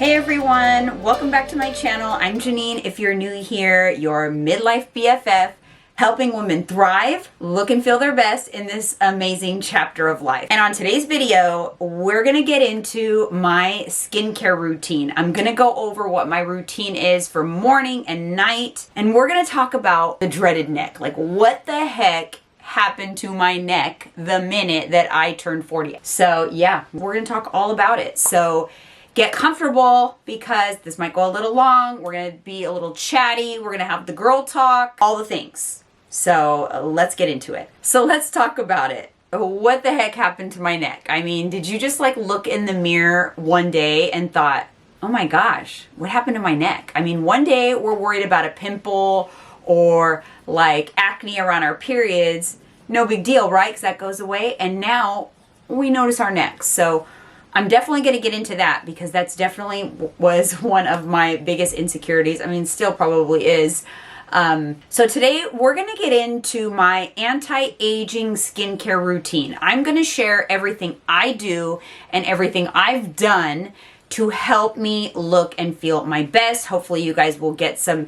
Hey everyone, welcome back to my channel. I'm Janine. If you're new here, your midlife BFF, helping women thrive, look and feel their best in this amazing chapter of life. And on today's video, we're gonna get into my skincare routine. I'm gonna go over what my routine is for morning and night, and we're gonna talk about the dreaded neck. Like, what the heck happened to my neck the minute that I turned 40? So yeah, we're gonna talk all about it. So get comfortable because this might go a little long. We're gonna be a little chatty. We're gonna have the girl talk, all the things. So let's get into it. So let's talk about it. What the heck happened to my neck? I mean, did you just like look in the mirror one day and thought, oh my gosh, what happened to my neck? I mean, one day we're worried about a pimple or like acne around our periods. No big deal, right? Because that goes away. And now we notice our necks. So I'm definitely going to get into that because that's definitely was one of my biggest insecurities. I mean, still probably is. So today we're going to get into my anti-aging skincare routine. I'm going to share everything I do and everything I've done to help me look and feel my best. Hopefully you guys will get some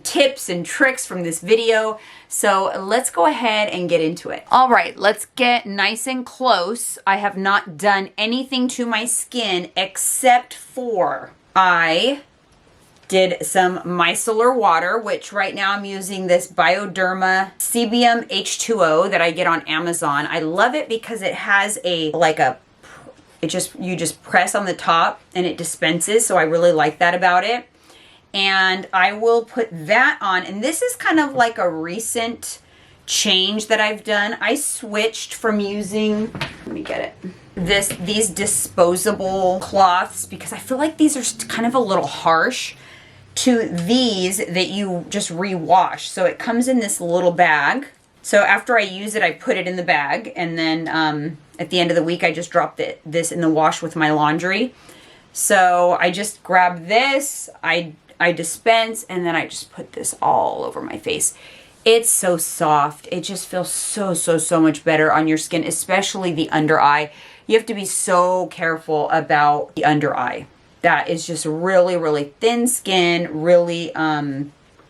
tips and tricks from this video. So let's go ahead and get into it. All right, let's get nice and close. I have not done anything to my skin except for I did some micellar water, which right now I'm using this Bioderma Sebium H2O that I get on Amazon. I love it because it has you just press on the top and it dispenses. So I really like that about it. And I will put that on. And this is kind of like a recent change that I've done. I switched from using, let me get it, these disposable cloths because I feel like these are kind of a little harsh, to these that you just rewash. So it comes in this little bag. So after I use it, I put it in the bag, and then at the end of the week, I just drop this in the wash with my laundry. So I just grab this, I dispense, and then I just put this all over my face. It's so soft. It just feels so much better on your skin, especially the under eye. You have to be so careful about the under eye. That is just really thin skin, really,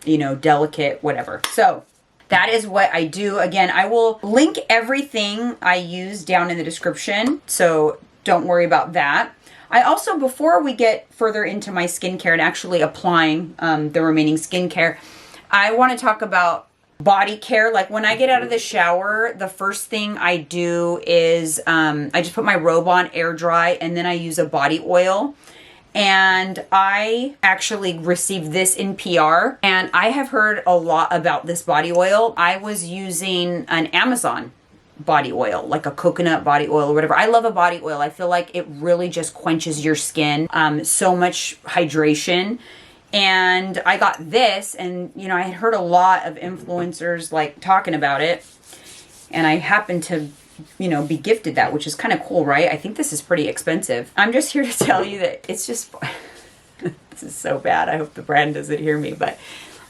delicate, whatever. So that is what I do. Again, I will link everything I use down in the description, so don't worry about that. I also, before we get further into my skincare and actually applying the remaining skincare, I want to talk about body care. Like when I get out of the shower, the first thing I do is I just put my robe on, air dry, and then I use a body oil. And I actually received this in PR, and I have heard a lot about this body oil. I was using an Amazon body oil, like a coconut body oil or whatever. I love a body oil. I feel like it really just quenches your skin, so much hydration. And I got this, and I had heard a lot of influencers like talking about it, and I happened to be gifted that, which is kind of cool, right? I think this is pretty expensive. I'm just here to tell you that it's just, this is so bad. I hope the brand doesn't hear me, but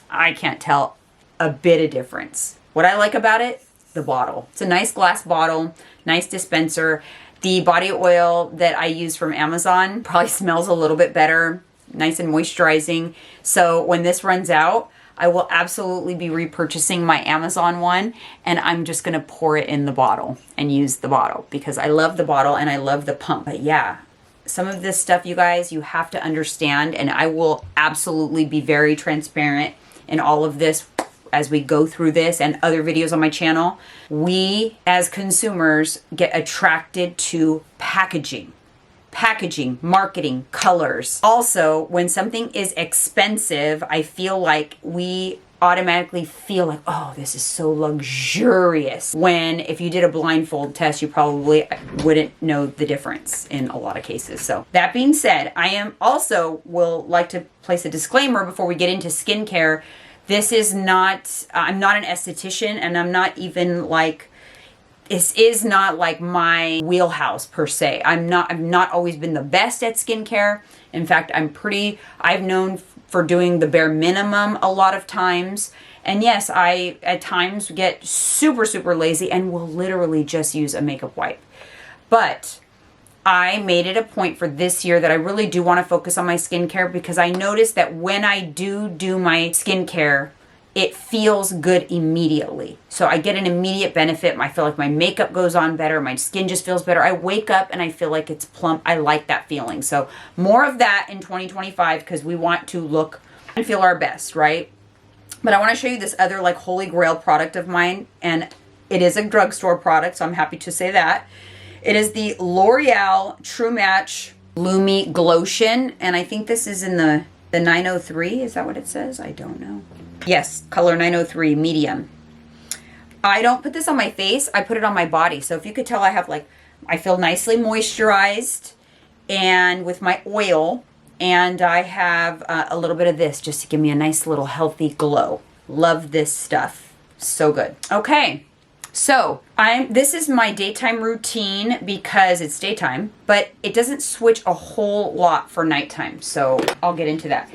I can't tell a bit of difference. What I like about it, the bottle. It's a nice glass bottle, nice dispenser. The body oil that I use from Amazon probably smells a little bit better, nice and moisturizing. So when this runs out, I will absolutely be repurchasing my Amazon one, and I'm just going to pour it in the bottle and use the bottle because I love the bottle and I love the pump. But yeah, some of this stuff, you guys, you have to understand, and I will absolutely be very transparent in all of this as we go through this and other videos on my channel. We as consumers get attracted to packaging, marketing, colors. Also, when something is expensive, I feel like we automatically feel like, oh, this is so luxurious. When if you did a blindfold test, you probably wouldn't know the difference in a lot of cases. So that being said, I am also will like to place a disclaimer before we get into skincare. This is not, I'm not an esthetician, and I'm not even like, this is not like my wheelhouse per se. I've not always been the best at skincare. In fact, I've known for doing the bare minimum a lot of times. And yes, I at times get super lazy and will literally just use a makeup wipe. But I made it a point for this year that I really do want to focus on my skincare, because I noticed that when I do my skincare, it feels good immediately. So I get an immediate benefit. I feel like my makeup goes on better. My skin just feels better. I wake up and I feel like it's plump. I like that feeling. So more of that in 2025, because we want to look and feel our best, right? But I want to show you this other like holy grail product of mine. And it is a drugstore product, so I'm happy to say that. It is the L'Oreal True Match Lumi Glotion. And I think this is in the 903. Is that what it says? I don't know. Yes, color 903, medium. I don't put this on my face. I put it on my body. So if you could tell, I feel nicely moisturized and with my oil. And I have a little bit of this just to give me a nice little healthy glow. Love this stuff. So good. Okay. So this is my daytime routine because it's daytime, but it doesn't switch a whole lot for nighttime. So I'll get into that.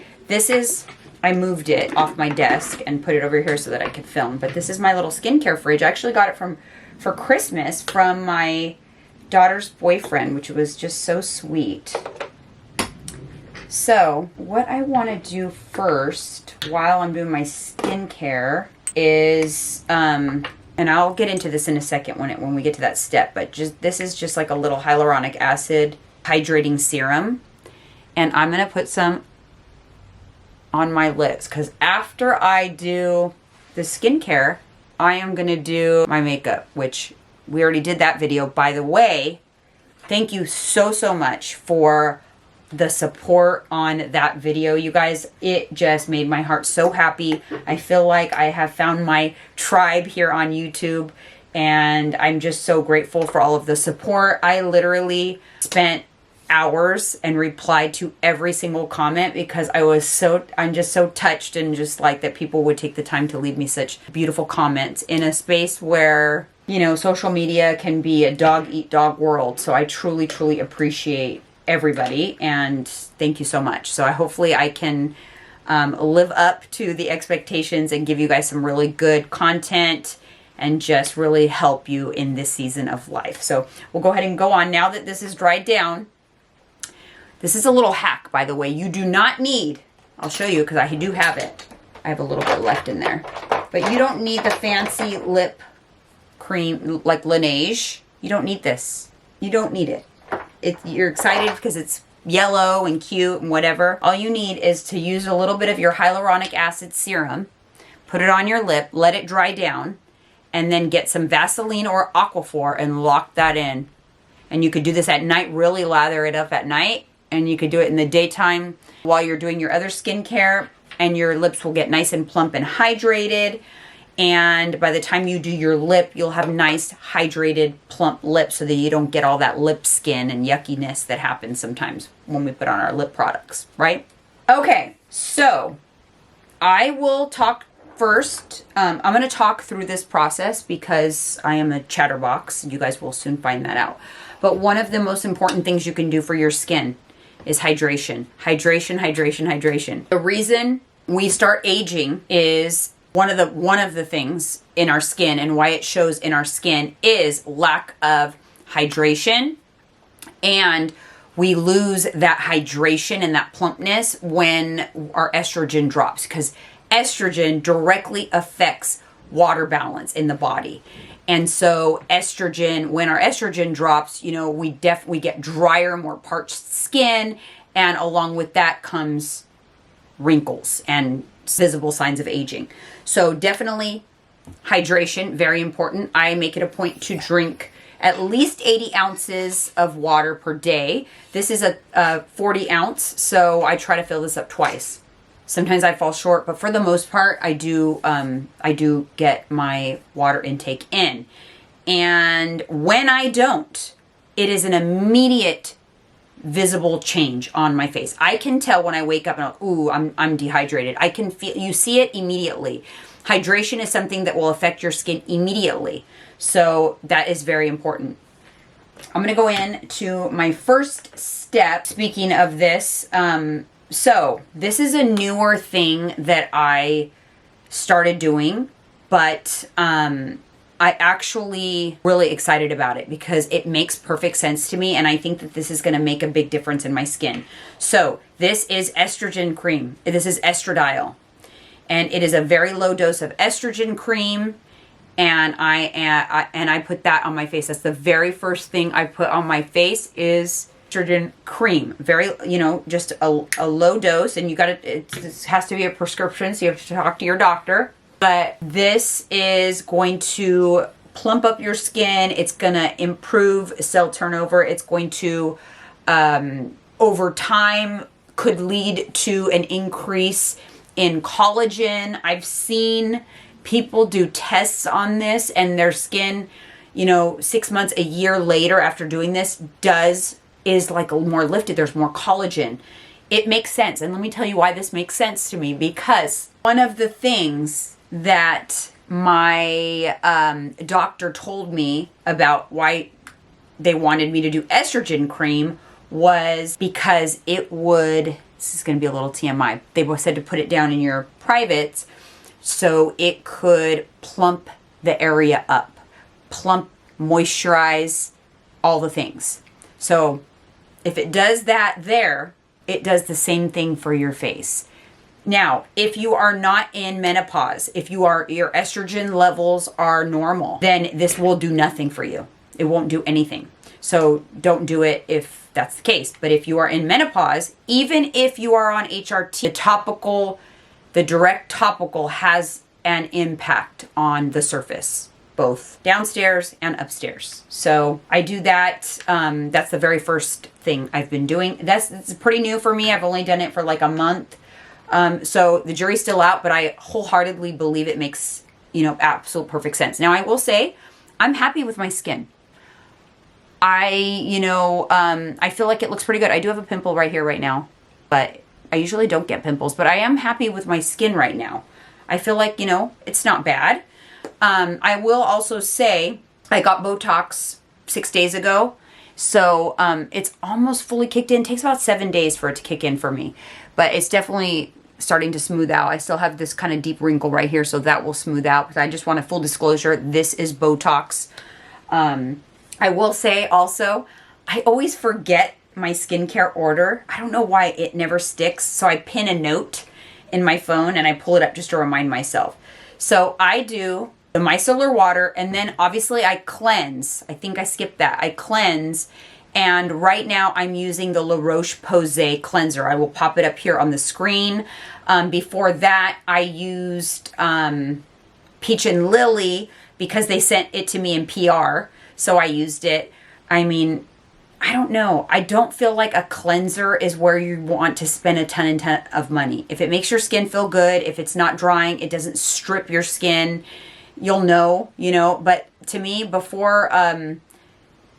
I moved it off my desk and put it over here so that I could film. But this is my little skincare fridge. I actually got it for Christmas from my daughter's boyfriend, which was just so sweet. So what I want to do first while I'm doing my skincare is, and I'll get into this in a second when we get to that step, but this is just like a little hyaluronic acid hydrating serum. And I'm going to put some on my lips, because after I do the skincare, I am going to do my makeup, which we already did that video. By the way, thank you so much for the support on that video, you guys. It just made my heart so happy. I feel like I have found my tribe here on YouTube, and I'm just so grateful for all of the support. I literally spent hours and replied to every single comment because I'm just so touched, and just like that people would take the time to leave me such beautiful comments in a space where, you know, social media can be a dog eat dog world. So I truly appreciate everybody, and thank you so much. So hopefully I can live up to the expectations and give you guys some really good content and just really help you in this season of life. So we'll go ahead and go on now that this is dried down. This is a little hack, by the way. You do not need, I'll show you because I do have it. I have a little bit left in there. But you don't need the fancy lip cream like Laneige. You don't need this. You don't need it. You're excited because it's yellow and cute and whatever. All you need is to use a little bit of your hyaluronic acid serum, put it on your lip, let it dry down, and then get some Vaseline or Aquaphor and lock that in. And you could do this at night, really lather it up at night. And you could do it in the daytime while you're doing your other skincare, and your lips will get nice and plump and hydrated. And by the time you do your lip, you'll have nice, hydrated, plump lips so that you don't get all that lip skin and yuckiness that happens sometimes when we put on our lip products, right? Okay, so I will talk first. I'm going to talk through this process because I am a chatterbox. You guys will soon find that out. But one of the most important things you can do for your skin is hydration. Hydration. The reason we start aging is one of the things in our skin, and why it shows in our skin, is lack of hydration. And we lose that hydration and that plumpness when our estrogen drops, because estrogen directly affects water balance in the body. And so when our estrogen drops, you know, we get drier, more parched skin, and along with that comes wrinkles and visible signs of aging. So definitely hydration, very important. I make it a point to drink at least 80 ounces of water per day. This is a 40 ounce, so I try to fill this up twice. Sometimes I fall short, but for the most part, I do get my water intake in. And when I don't, it is an immediate visible change on my face. I can tell when I wake up and I'm like, ooh, I'm dehydrated. I can feel, you see it immediately. Hydration is something that will affect your skin immediately. So that is very important. I'm going to go into my first step. Speaking of this, so this is a newer thing that I started doing, but I actually really excited about it because it makes perfect sense to me, and I think that this is going to make a big difference in my skin. So this is estrogen cream. This is estradiol, and it is a very low dose of estrogen cream. And I put that on my face. That's the very first thing I put on my face is estrogen cream. Very, just a low dose, and it has to be a prescription, so you have to talk to your doctor. But this is going to plump up your skin. It's going to improve cell turnover. It's going to, over time, could lead to an increase in collagen. I've seen people do tests on this, and their skin, 6 months, a year later after doing this is like a more lifted. There's more collagen. It makes sense. And let me tell you why this makes sense to me, because one of the things that my doctor told me about why they wanted me to do estrogen cream was because it would, this is going to be a little TMI, they said to put it down in your privates so it could plump the area up, plump, moisturize, all the things. So if it does that there, it does the same thing for your face. Now, if you are not in menopause, if your estrogen levels are normal, then this will do nothing for you. It won't do anything. So don't do it if that's the case. But if you are in menopause, even if you are on HRT, the direct topical has an impact on the surface, both downstairs and upstairs. So I do that. That's the very first thing I've been doing. It's pretty new for me. I've only done it for like a month. So the jury's still out, but I wholeheartedly believe it makes, absolute perfect sense. Now I will say I'm happy with my skin. I feel like it looks pretty good. I do have a pimple right here right now, but I usually don't get pimples, but I am happy with my skin right now. I feel like, it's not bad. I will also say I got Botox 6 days ago. So it's almost fully kicked in. It takes about 7 days for it to kick in for me, but it's definitely starting to smooth out. I still have this kind of deep wrinkle right here, so that will smooth out. But I just want a full disclosure. This is Botox. I will say also, I always forget my skincare order. I don't know why it never sticks. So I pin a note in my phone and I pull it up just to remind myself. So I do the micellar water, and then obviously I cleanse. I think I skipped that. I cleanse, and right now I'm using the La Roche-Posay cleanser. I will pop it up here on the screen. Before that, I used Peach and Lily because they sent it to me in PR, so I used it. I mean, I don't know. I don't feel like a cleanser is where you want to spend a ton of money. If it makes your skin feel good, if it's not drying, it doesn't strip your skin, you'll know, But to me, before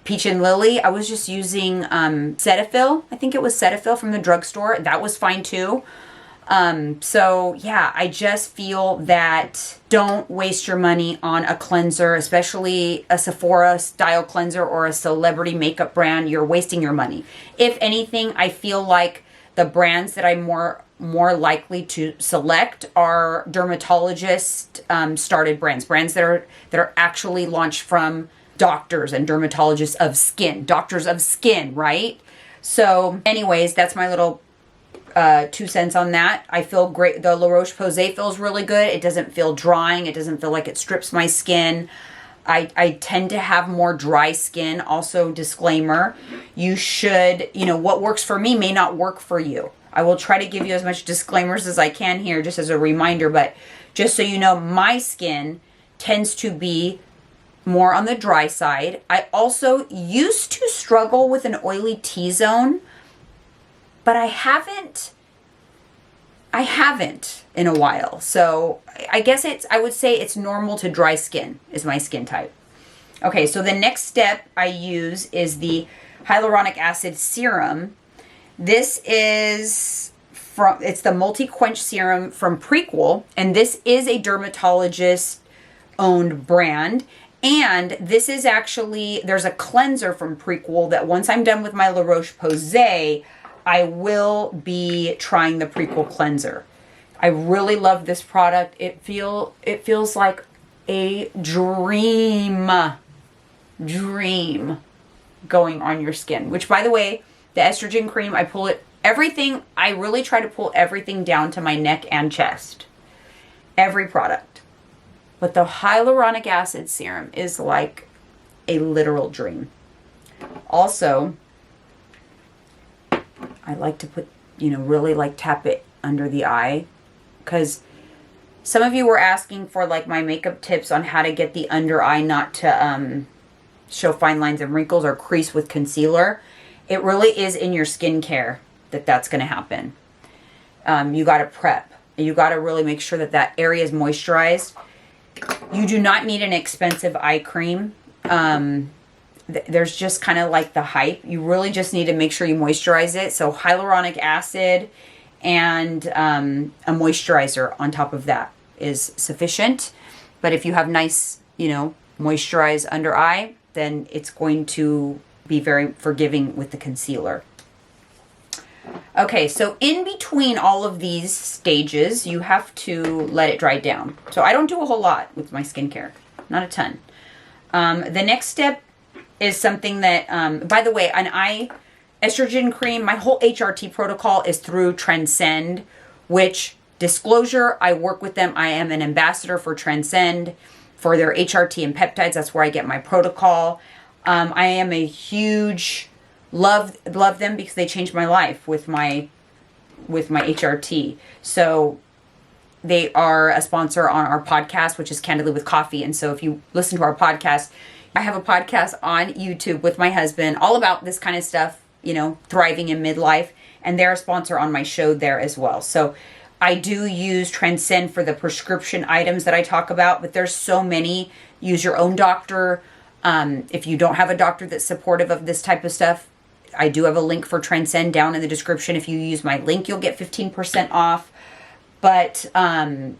Peach and Lily, I was just using Cetaphil. I think it was Cetaphil from the drugstore. That was fine too. So yeah, I just feel that don't waste your money on a cleanser, especially a Sephora style cleanser or a celebrity makeup brand. You're wasting your money. If anything, I feel like the brands that I'm more likely to select are dermatologist started brands that are actually launched from doctors and dermatologists of skin, doctors of skin, right? So anyways, that's my little 2 cents on that. I feel great. The La Roche-Posay feels really good. It doesn't feel drying. It doesn't feel like it strips my skin. I tend to have more dry skin. Also, disclaimer, you should, what works for me may not work for you. I will try to give you as much disclaimers as I can here just as a reminder, but just so you know, my skin tends to be more on the dry side. I also used to struggle with an oily T-zone, but I haven't in a while. So I guess I would say it's normal to dry skin is my skin type. Okay, so the next step I use is the hyaluronic acid serum. This is it's the multi-quench serum from Prequel, and this is a dermatologist owned brand. And this is actually, there's a cleanser from Prequel that once I'm done with my La Roche-Posay, I will be trying the Prequel cleanser. I really love this product. It feels like a dream going on your skin. Which, by the way, the estrogen cream, I pull it, everything, I really try to pull everything down to my neck and chest. Every product. But the hyaluronic acid serum is like a literal dream. Also, I like to put, really like tap it under the eye, because some of you were asking for like my makeup tips on how to get the under eye not to show fine lines and wrinkles or crease with concealer. It really is in your skincare that's going to happen. You got to prep. You got to really make sure that that area is moisturized. You do not need an expensive eye cream. There's just kind of like the hype. You really just need to make sure you moisturize it. So hyaluronic acid and a moisturizer on top of that is sufficient. But if you have nice, moisturized under eye, then it's going to be very forgiving with the concealer. Okay, so in between all of these stages, you have to let it dry down. So I don't do a whole lot with my skincare, not a ton. The next step is something that, by the way, estrogen cream, my whole HRT protocol is through Transcend, which, disclosure, I work with them. I am an ambassador for Transcend for their HRT and peptides. That's where I get my protocol. I am a huge love them because they changed my life with my HRT. So they are a sponsor on our podcast, which is Candidly with Coffee. And so if you listen to our podcast, I have a podcast on YouTube with my husband all about this kind of stuff, thriving in midlife. And they're a sponsor on my show there as well. So I do use Transcend for the prescription items that I talk about, but there's so many. Use your own doctor. If you don't have a doctor that's supportive of this type of stuff, I do have a link for Transcend down in the description. If you use my link, you'll get 15% off. But there's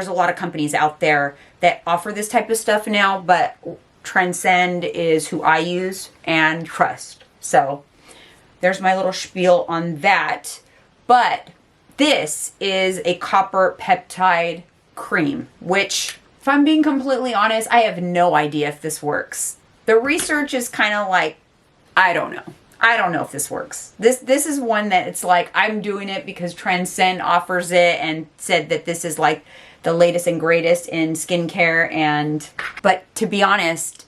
a lot of companies out there that offer this type of stuff now, but Transcend is who I use and trust. So there's my little spiel on that. But this is a copper peptide cream, which, if I'm being completely honest, I have no idea if this works. The research is kind of like, I don't know. I don't know if this works. This is one that it's like, I'm doing it because Transcend offers it and said that this is like the latest and greatest in skincare. But to be honest,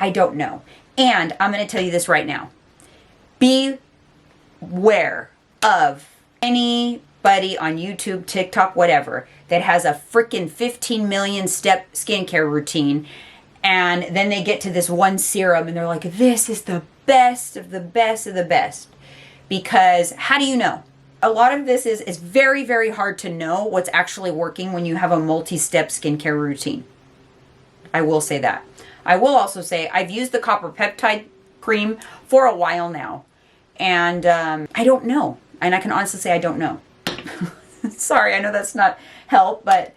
I don't know. And I'm going to tell you this right now. Beware of anybody on YouTube, TikTok, whatever, that has a freaking 15 million step skincare routine. And then they get to this one serum and they're like, this is the best of the best of the best. Because how do you know? A lot of this is very, very hard to know what's actually working when you have a multi-step skincare routine. I will say that. I will also say I've used the copper peptide cream for a while now. And I don't know. And I can honestly say I don't know. Sorry, I know that's not help, but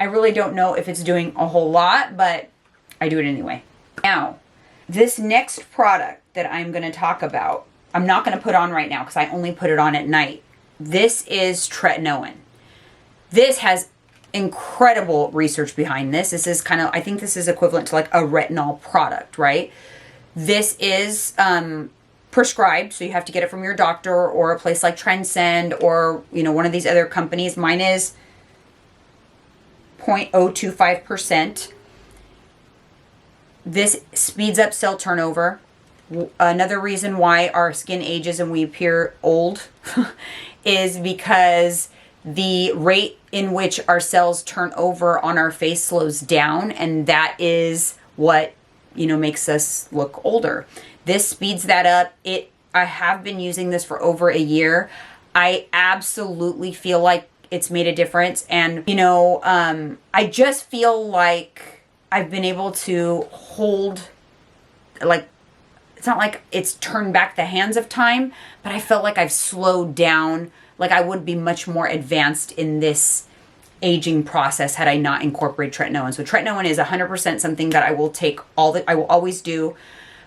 I really don't know if it's doing a whole lot, but I do it anyway. Now, this next product that I'm going to talk about, I'm not going to put on right now because I only put it on at night. This is tretinoin. This has incredible research behind this. This is I think this is equivalent to like a retinol product, right? This is prescribed, so you have to get it from your doctor or a place like Transcend or, one of these other companies. Mine is 0.025%. This speeds up cell turnover. Another reason why our skin ages and we appear old is because the rate in which our cells turn over on our face slows down, and that is what, makes us look older. This speeds that up. I have been using this for over a year. I absolutely feel like it's made a difference. And, I just feel like I've been able to hold, it's not like it's turned back the hands of time, but I felt like I've slowed down. Like I would be much more advanced in this aging process had I not incorporated tretinoin. So tretinoin is 100% something that I will take I will always do.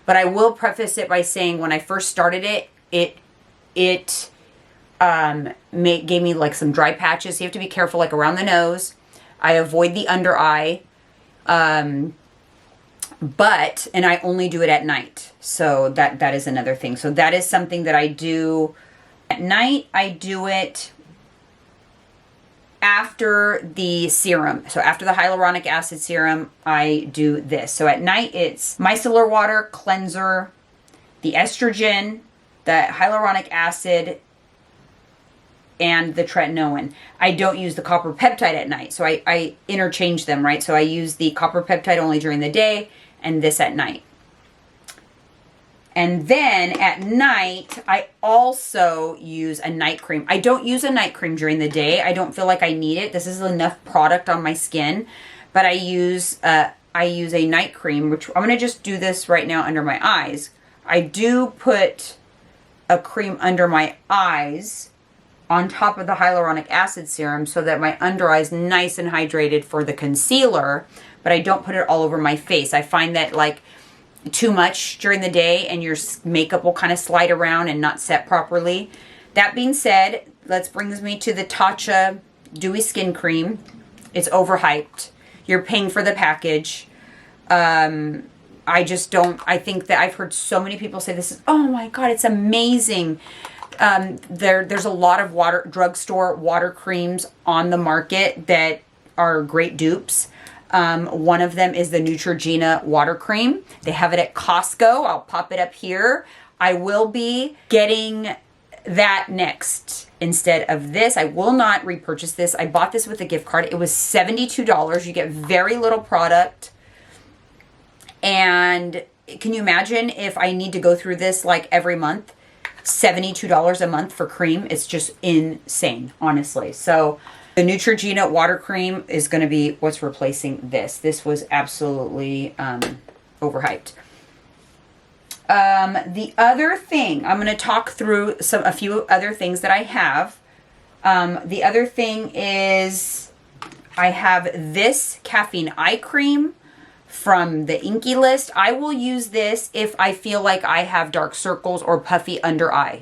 But I will preface it by saying when I first started it gave me like some dry patches. So you have to be careful, like around the nose. I avoid the under eye. But, and I only do it at night. So that is another thing. So that is something that I do at night. I do it after the serum. So after the hyaluronic acid serum, I do this. So at night, it's micellar water, cleanser, the estrogen, the hyaluronic acid, and the tretinoin. I don't use the copper peptide at night. So I interchange them, right? So I use the copper peptide only during the day and this at night. And then at night, I also use a night cream. I don't use a night cream during the day. I don't feel like I need it. This is enough product on my skin. But I use a night cream, which I'm going to just do this right now under my eyes. I do put a cream under my eyes on top of the hyaluronic acid serum so that my under eye is nice and hydrated for the concealer. But I don't put it all over my face. I find that like too much during the day and your makeup will kind of slide around and not set properly. That being said, let's bring me to the Tatcha Dewy Skin Cream. It's overhyped. You're paying for the package. I just don't, I think that I've heard so many people say this is, oh my God, it's amazing. There's a lot of drugstore water creams on the market that are great dupes. One of them is the Neutrogena water cream. They have it at Costco. I'll pop it up here. I will be getting that next instead of this. I will not repurchase this. I bought this with a gift card. It was $72. You get very little product. And can you imagine if I need to go through this like every month? $72 a month for cream. It's just insane, honestly. So the Neutrogena water cream is going to be what's replacing this. This was absolutely overhyped. The other thing, I'm going to talk through a few other things that I have. The other thing is I have this caffeine eye cream from the Inky List. I will use this if I feel like I have dark circles or puffy under eye.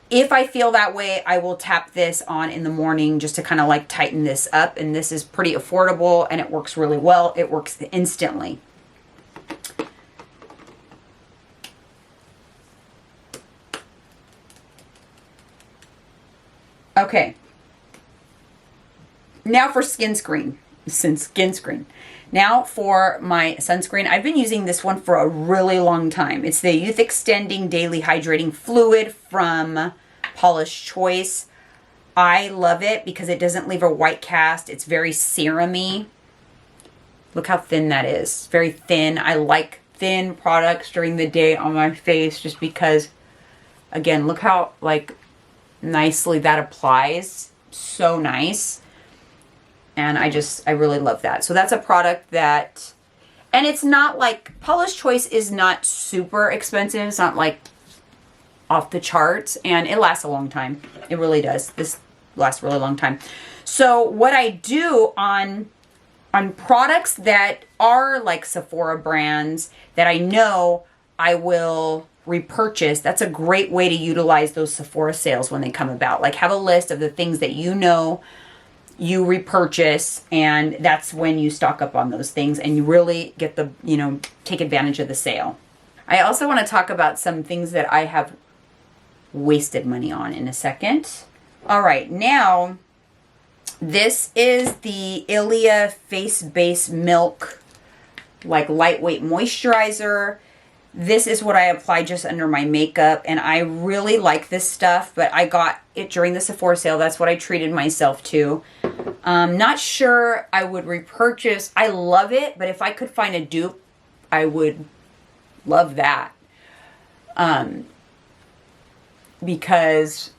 If I feel that way, I will tap this on in the morning just to kind of like tighten this up. And this is pretty affordable and it works really well. It works instantly. Okay. Now for skin screen. Now for my sunscreen. I've been using this one for a really long time. It's the Youth Extending Daily Hydrating Fluid from Paula's Choice. I love it because it doesn't leave a white cast. It's very serum-y. Look how thin that is. It's very thin. I like thin products during the day on my face just because, again, look how like nicely that applies. So nice. And I really love that. So that's a product that, and it's not like, Paula's Choice is not super expensive. It's not like off the charts and it lasts a long time. It really does. This lasts a really long time. So what I do on products that are like Sephora brands that I know I will repurchase, that's a great way to utilize those Sephora sales when they come about. Like have a list of the things that you know you repurchase, and that's when you stock up on those things and you really get the, take advantage of the sale. I also want to talk about some things that I have wasted money on in a second. All right, now this is the Ilia Face Base Milk, like lightweight moisturizer. This is what I apply just under my makeup, and I really like this stuff, but I got it during the Sephora sale. That's what I treated myself to. Not sure I would repurchase. I love it, but if I could find a dupe, I would love that. Because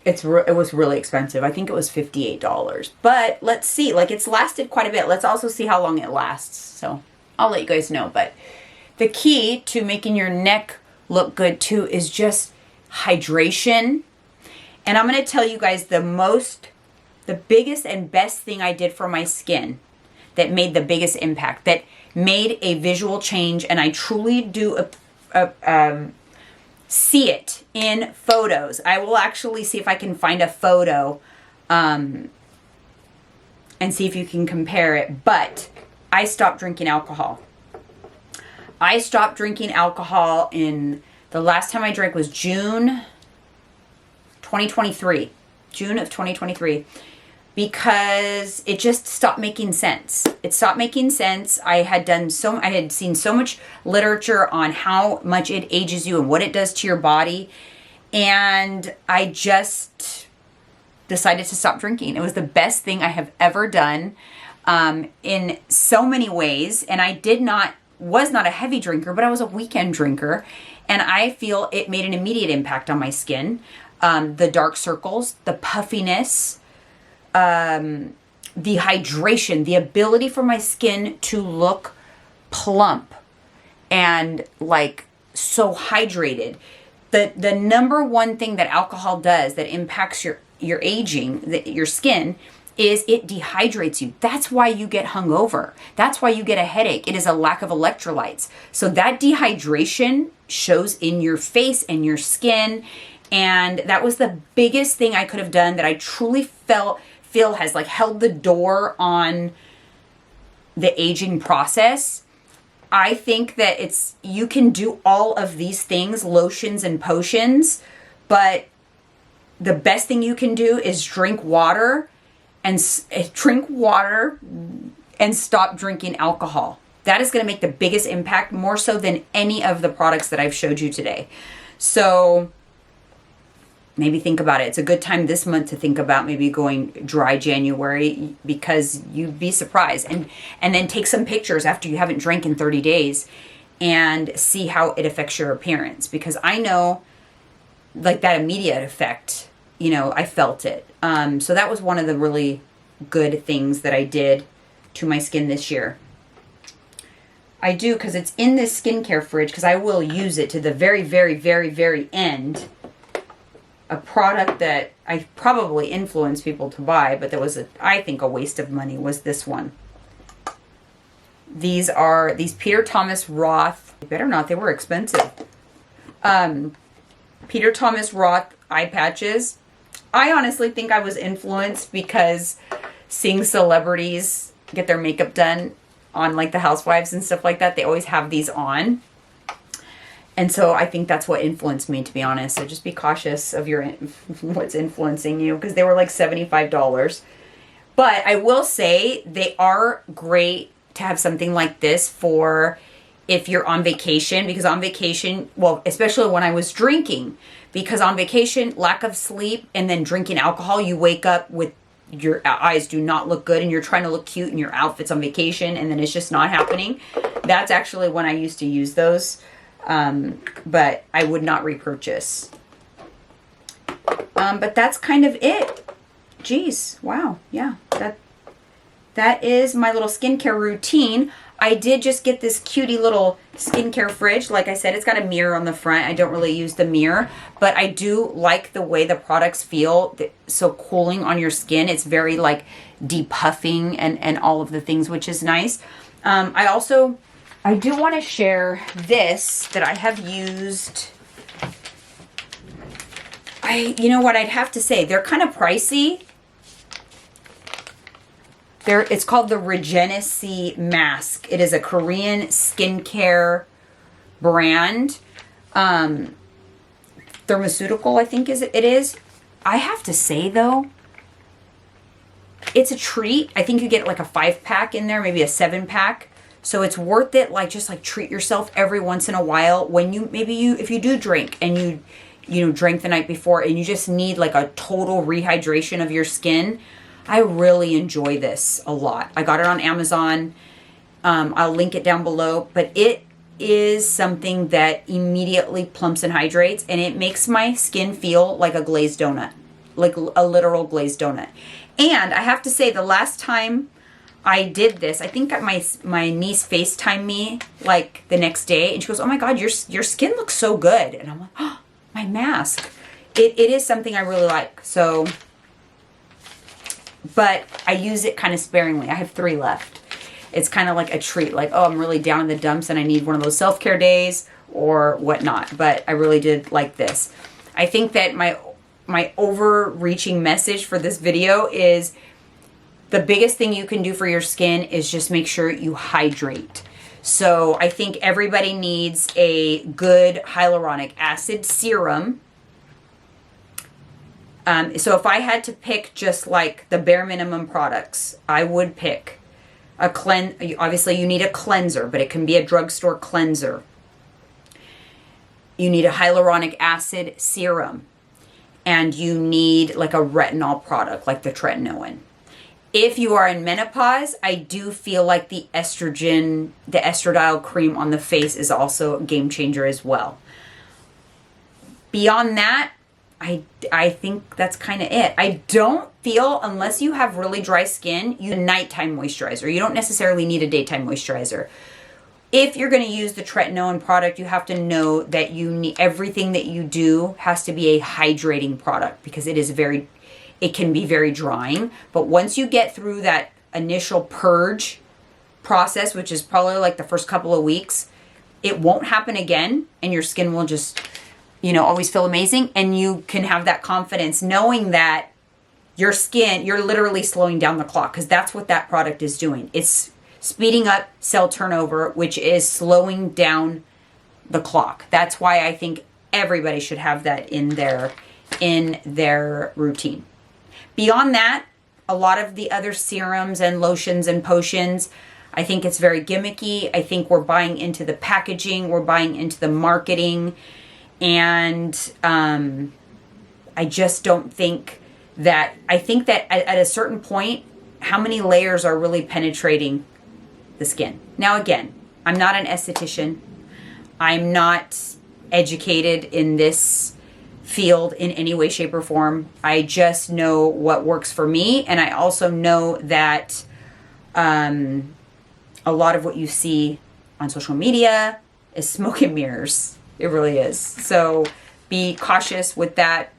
it was really expensive. I think it was $58. But let's see. Like, it's lasted quite a bit. Let's also see how long it lasts. So I'll let you guys know. But the key to making your neck look good too is just hydration. And I'm going to tell you guys the biggest and best thing I did for my skin that made the biggest impact, that made a visual change. And I truly do see it in photos. I will actually see if I can find a photo and and see if you can compare it. But I stopped drinking alcohol. I stopped drinking alcohol in, the last time I drank was June 2023. June of 2023. Because it just stopped making sense. It stopped making sense. I had seen so much literature on how much it ages you and what it does to your body. And I just decided to stop drinking. It was the best thing I have ever done in so many ways. And I was not a heavy drinker, but I was a weekend drinker. And I feel it made an immediate impact on my skin. The dark circles, the puffiness, the hydration, the ability for my skin to look plump and like so hydrated. The number one thing that alcohol does that impacts your aging, your skin, is it dehydrates you. That's why you get hungover. That's why you get a headache. It is a lack of electrolytes. So that dehydration shows in your face and your skin. And that was the biggest thing I could have done that I truly feel has like held the door on the aging process. I think that you can do all of these things, lotions and potions, but the best thing you can do is drink water and stop drinking alcohol. That is going to make the biggest impact, more so than any of the products that I've showed you today. So maybe think about it. It's a good time this month to think about maybe going dry January, because you'd be surprised. And then take some pictures after you haven't drank in 30 days and see how it affects your appearance. Because I know like that immediate effect, I felt it. So that was one of the really good things that I did to my skin this year. I do, because it's in this skincare fridge, because I will use it to the very, very, very, very end. A product that I probably influenced people to buy, but that was, I think, a waste of money, was this one. These are these Peter Thomas Roth. Better not, they were expensive. Peter Thomas Roth eye patches. I honestly think I was influenced because seeing celebrities get their makeup done on like the Housewives and stuff like that, they always have these on. And so I think that's what influenced me, to be honest. So just be cautious of what's influencing you, because they were like $75. But I will say they are great to have something like this for if you're on vacation, because on vacation, well, especially when I was drinking, because on vacation, lack of sleep and then drinking alcohol, you wake up with your eyes do not look good and you're trying to look cute in your outfits on vacation, and then it's just not happening. That's actually when I used to use those. But I would not repurchase. But that's kind of it. Jeez. Wow. Yeah. That is my little skincare routine. I did just get this cutie little skincare fridge. Like I said, it's got a mirror on the front. I don't really use the mirror, but I do like the way the products feel. So cooling on your skin. It's very like depuffing and all of the things, which is nice. I do want to share this that I have used. You know what, I'd have to say, they're kind of pricey. It's called the Regenescy Mask. It is a Korean skincare brand. Thermoceutical, I think it is. I have to say though, it's a treat. I think you get like a 5-pack in there, maybe a 7-pack. So it's worth it. Just treat yourself every once in a while when if you do drink and you drank the night before and you just need like a total rehydration of your skin. I really enjoy this a lot. I got it on Amazon. I'll link it down below, but it is something that immediately plumps and hydrates, and it makes my skin feel like a glazed donut, like a literal glazed donut. And I have to say, the last time I did this, I think my niece FaceTimed me like the next day, and she goes, "Oh my God, your skin looks so good." And I'm like, "Oh, my mask." It is something I really like. So, but I use it kind of sparingly. I have 3 left. It's kind of like a treat, like, oh, I'm really down in the dumps and I need one of those self-care days or whatnot. But I really did like this. I think that my overreaching message for this video is, the biggest thing you can do for your skin is just make sure you hydrate. So I think everybody needs a good hyaluronic acid serum. So if I had to pick just like the bare minimum products, I would pick a obviously you need a cleanser, but it can be a drugstore cleanser. You need a hyaluronic acid serum, and you need like a retinol product like the tretinoin. If you are in menopause, I do feel like the estradiol cream on the face is also a game changer as well. Beyond that, I think that's kind of it. I don't feel, unless you have really dry skin, you need a nighttime moisturizer. You don't necessarily need a daytime moisturizer. If you're going to use the tretinoin product, you have to know that you need, everything that you do has to be a hydrating product, because it can be very drying. But once you get through that initial purge process, which is probably like the first couple of weeks, it won't happen again, and your skin will just, always feel amazing. And you can have that confidence knowing that your skin, you're literally slowing down the clock, because that's what that product is doing. It's speeding up cell turnover, which is slowing down the clock. That's why I think everybody should have that in their routine. Beyond that, a lot of the other serums and lotions and potions, I think it's very gimmicky. I think we're buying into the packaging, we're buying into the marketing, and I just don't think that, I think that at a certain point, how many layers are really penetrating the skin? Now again, I'm not an esthetician. I'm not educated in this field in any way, shape, or form. I just know what works for me, and I also know that a lot of what you see on social media is smoke and mirrors. It really is. So be cautious with that.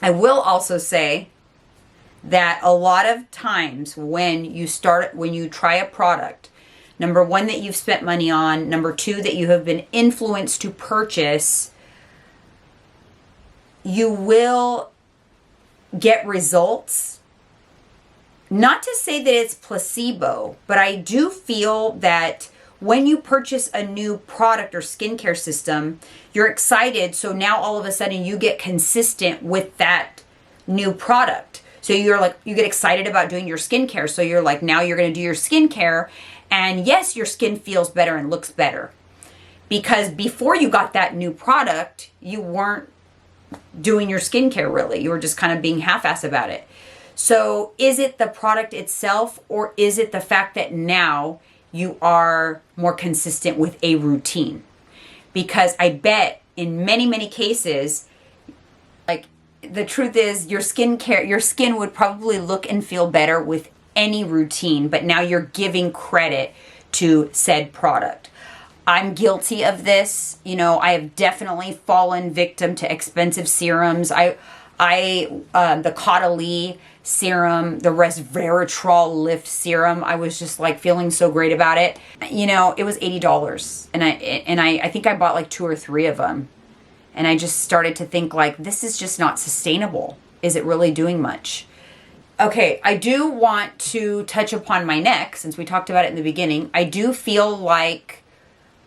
I will also say that a lot of times when you try a product, number one, that you've spent money on, number two, that you have been influenced to purchase, you will get results. Not to say that it's placebo, but I do feel that when you purchase a new product or skincare system, you're excited. So now all of a sudden you get consistent with that new product. So you get excited about doing your skincare. So you're like, now you're going to do your skincare. And yes, your skin feels better and looks better. Because before you got that new product, you weren't doing your skincare really. You were just kind of being half-assed about it. So is it the product itself, or is it the fact that now you are more consistent with a routine? Because I bet in many, many cases, like, the truth is your skin would probably look and feel better with any routine, but now you're giving credit to said product. I'm guilty of this. I have definitely fallen victim to expensive serums. The Caudalie serum, the resveratrol lift serum, I was just like feeling so great about it. It was $80, and I think I bought like 2 or 3 of them. And I just started to think, like, this is just not sustainable. Is it really doing much? Okay, I do want to touch upon my neck, since we talked about it in the beginning. I do feel like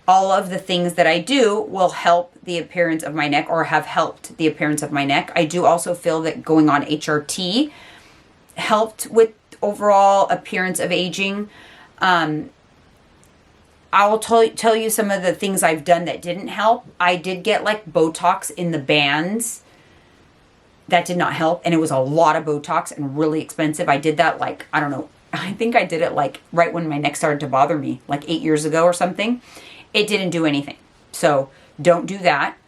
all of the things that I do will help the appearance of my neck, or have helped the appearance of my neck. I do also feel that going on HRT helped with overall appearance of aging. I'll tell you some of the things I've done that didn't help. I did get like Botox in the bands. That did not help. And it was a lot of Botox and really expensive. I did that like, I don't know. I think I did it like right when my neck started to bother me, like 8 years ago or something. It didn't do anything. So don't do that.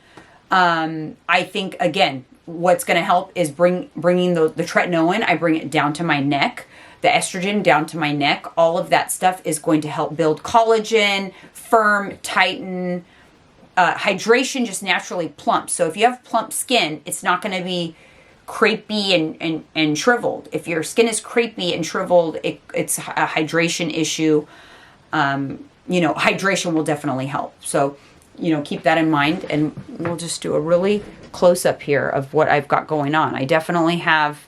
I think, again, what's going to help is bringing the tretinoin. I bring it down to my neck. The estrogen down to my neck. All of that stuff is going to help build collagen, firm, tighten. Hydration just naturally plumps. So if you have plump skin, it's not going to be crepey and shriveled. If your skin is crepey and shriveled, it's a hydration issue. Hydration will definitely help. So, keep that in mind, and we'll just do a really close up here of what I've got going on. I definitely have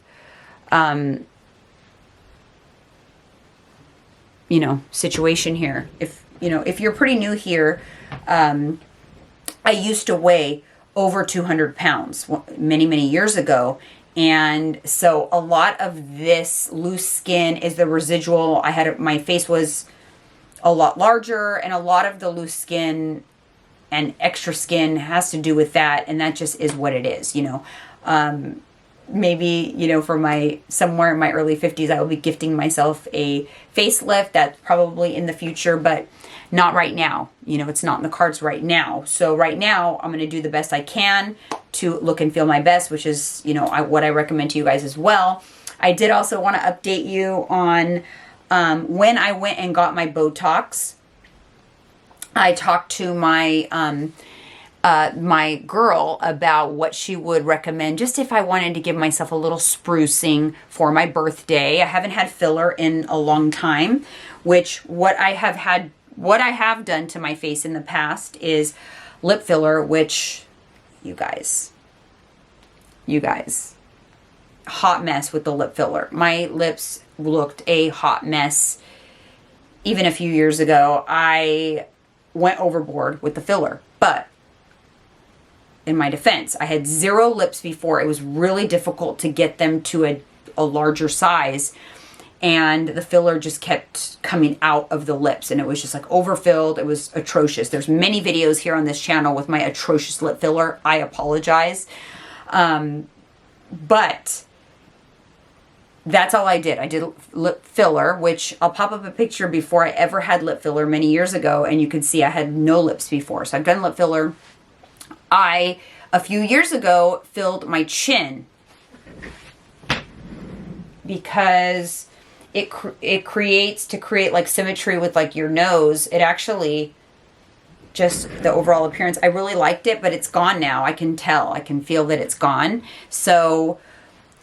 situation here. If you're pretty new here, I used to weigh over 200 pounds many, many years ago. And so a lot of this loose skin is the residual. My face was a lot larger, and a lot of the loose skin and extra skin has to do with that. And that just is what it is, maybe, for somewhere in my early 50s, I will be gifting myself a facelift. That's probably in the future, but not right now. It's not in the cards right now. So right now I'm going to do the best I can to look and feel my best, which is, what I recommend to you guys as well. I did also want to update you on when I went and got my Botox. I talked to my my girl about what she would recommend, just if I wanted to give myself a little sprucing for my birthday. I haven't had filler in a long time, which what I have done to my face in the past is lip filler, which you guys, hot mess with the lip filler. My lips looked a hot mess. Even a few years ago, I went overboard with the filler, but in my defense, I had 0 lips before. It was really difficult to get them to a larger size, and the filler just kept coming out of the lips, and it was just like overfilled. It was atrocious. There's many videos here on this channel with my atrocious lip filler. I apologize. But that's all I did. I did lip filler, which I'll pop up a picture before I ever had lip filler many years ago, and you can see I had no lips before. So I've done lip filler. A few years ago, filled my chin because it creates like symmetry with like your nose. It actually, just the overall appearance, I really liked it, but it's gone now. I can tell. I can feel that it's gone. So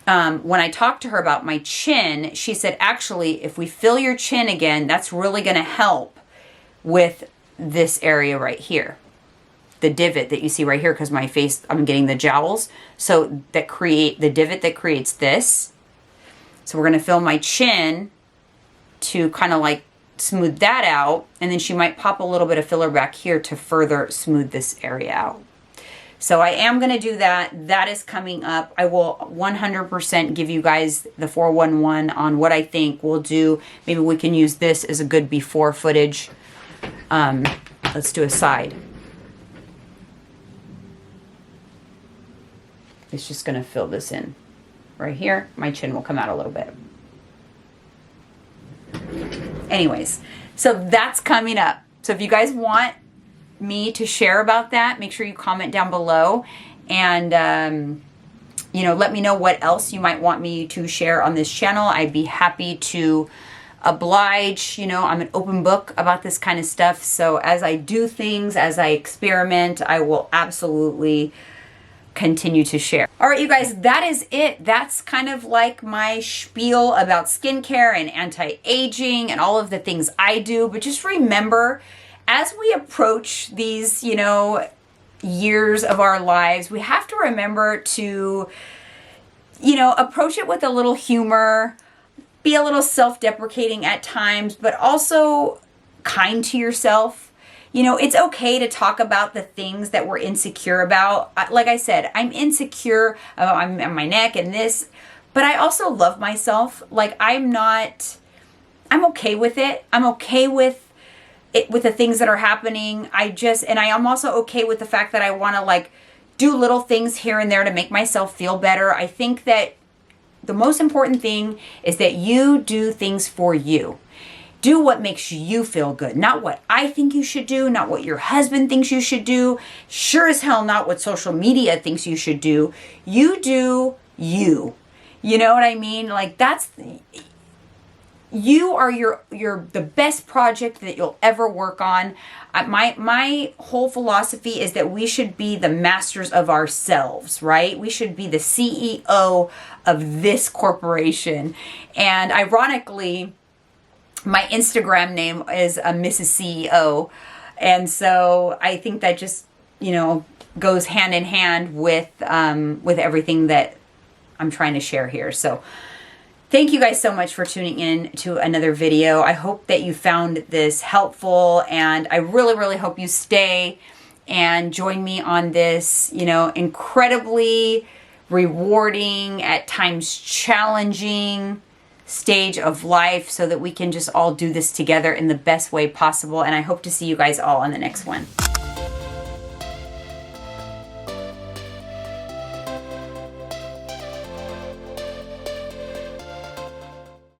when I talked to her about my chin, she said, actually, if we fill your chin again, that's really going to help with this area right here. The divot that you see right here, because my face, I'm getting the jowls. So that create the divot that creates this. So we're going to fill my chin to kind of like smooth that out. And then she might pop a little bit of filler back here to further smooth this area out. So I am going to do that. That is coming up. I will 100% give you guys the 411 on what I think we'll do. Maybe we can use this as a good before footage. Let's do a side. It's just going to fill this in right here. My chin will come out a little bit. Anyways, so that's coming up. So if you guys want me to share about that, make sure you comment down below, and let me know what else you might want me to share on this channel. I'd be happy to oblige. I'm an open book about this kind of stuff. So as I do things, as I experiment, I will absolutely continue to share. All right, you guys, that is it. That's kind of like my spiel about skincare and anti-aging and all of the things I do. But just remember, as we approach these, years of our lives, we have to remember to, approach it with a little humor, be a little self-deprecating at times, but also kind to yourself. It's okay to talk about the things that we're insecure about. Like I said, I'm insecure about my neck and this, but I also love myself. Like I'm okay with it. I'm okay with it, with the things that are happening. I am also okay with the fact that I want to like do little things here and there to make myself feel better. I think that the most important thing is that you do things for you. Do what makes you feel good, not what I think you should do, not what your husband thinks you should do, sure as hell not what social media thinks you should do. You do you. You know what I mean? Like you are the best project that you'll ever work on. My whole philosophy is that we should be the masters of ourselves, right? We should be the CEO of this corporation. And ironically, my Instagram name is Mrs. CEO. And so I think that just, goes hand in hand with everything that I'm trying to share here. So Thank you guys so much for tuning in to another video. I hope that you found this helpful, and I really, really hope you stay and join me on this, you know, incredibly rewarding, at times challenging stage of life, so that we can just all do this together in the best way possible. And I hope to see you guys all on the next one.